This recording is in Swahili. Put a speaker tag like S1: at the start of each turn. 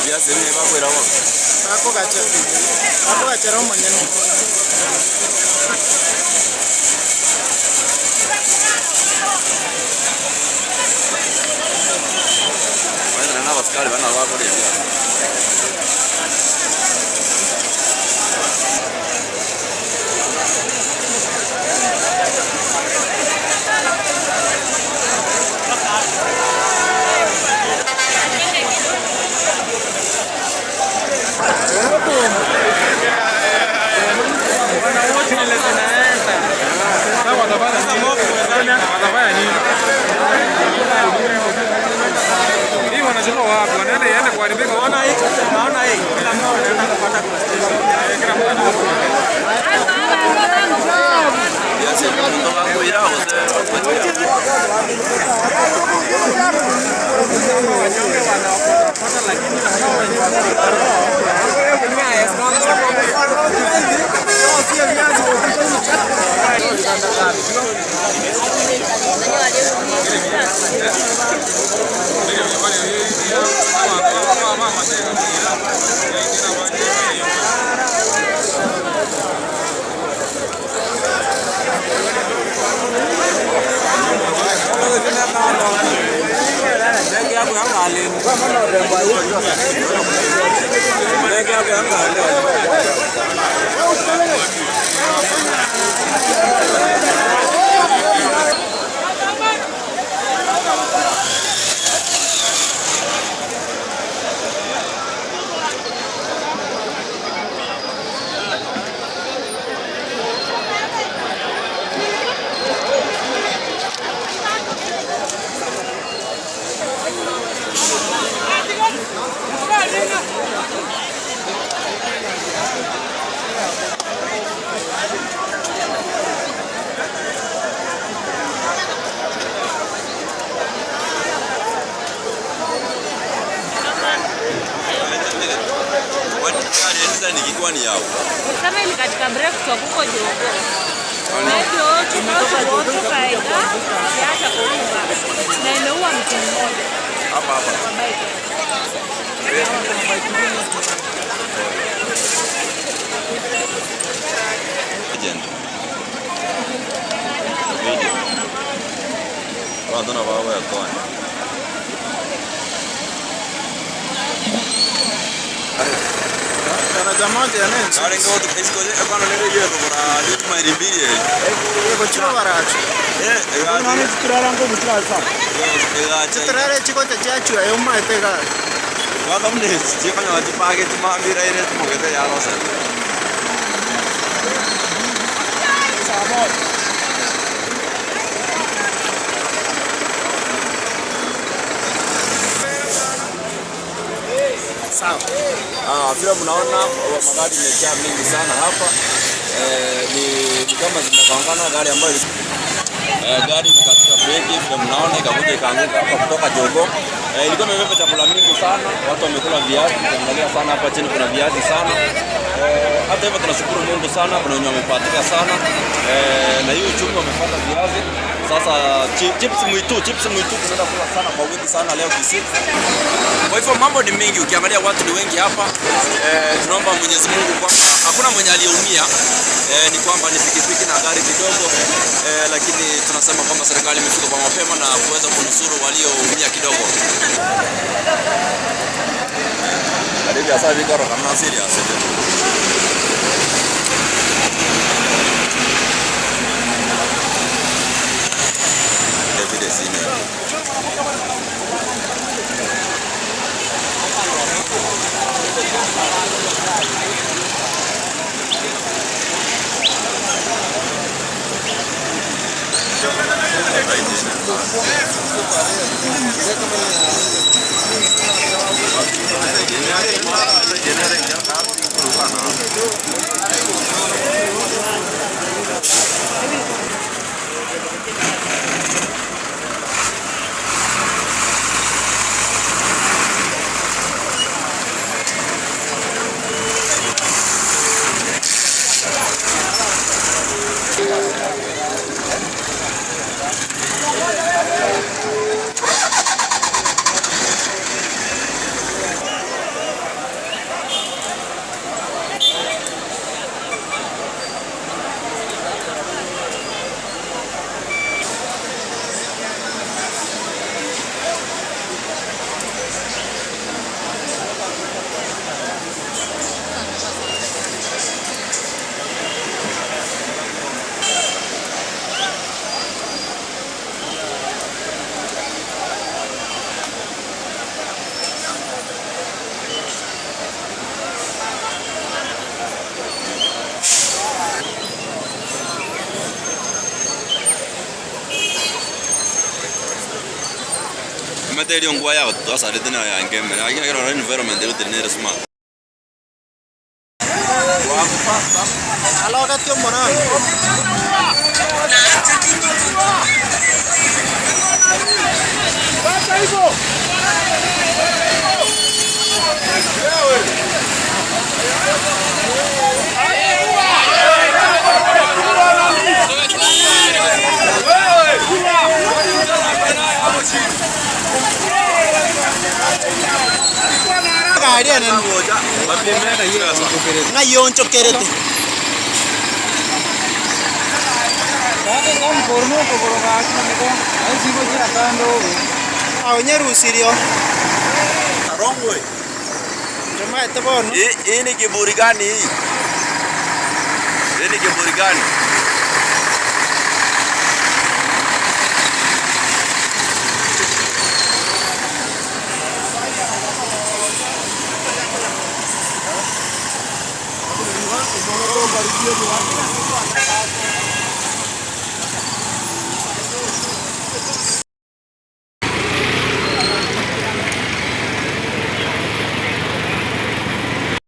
S1: viazi hivi hapo ila wako.
S2: Hapo kacha. Hapo kacha roho mwenyewe.
S1: Wana na waskari wana wako ndio.
S3: Kama ni katika break kutoka huko Jogoo. Ndio tumetoka kaida siacha kuuza. Na imeua mtu mmoja.
S1: Hapa hapa. Agent. Video. Watu na wao yako.
S2: Daraja moja nene.
S1: Gari ngo tukiskoje kwa nini leo kwa litu mairimbiri.
S2: Ego chiro baracho.
S1: Gari.
S2: Nani tukirara ngo mutira sa.
S1: Gari.
S2: Tukirara chiko chachu ayo maitega.
S1: Watu mne chifanya wajipage tumambira ile tumogete yalo sana. Sawa. Vile mnaona magari yamejaa mingi sana hapa. Ni kama zimepangana gari ambayo gari ni katika breki, vile mnaona ikakuja ikaanguka hapa kutoka Jogoo. Ilikuwa imebeba chakula mingi sana, watu wamekula viazi, ukiangalia sana hapa chini kuna viazi sana. Hata hivyo tunashukuru Mungu sana, kuna wenye wamepatika sana. Na hiyo uchumi wamepata viazi. Sasa chips mwitu tunaenda kula sana kwa wingi sana leo Kisii. Kwa hivyo mambo ni mengi, ukiangalia watu ni wengi hapa. Tunaomba Mwenyezi Mungu kwamba hakuna mwenye aliyeumia. Ni kwamba ni pikipiki na gari kidogo. Lakini tunasema kwamba serikali imefika kwa mapema na kuweza kunusuru walioumia kidogo. Karibu sasa hivi karo kama serious. tell you ngwa yao tosa de tena ya ngeme. Lakini kero environment yote ni smart. Wa fast.
S2: Ala wakati mbona? Basta hivyo. Idea nani moja bapemeka hiyo na yoncho kerete kama korno kokoroga akimeko aizibo jira kando au nyerusirio rongwe jamaa etabono hii ni kiburi gani hii ni kiburi gani Motorbikes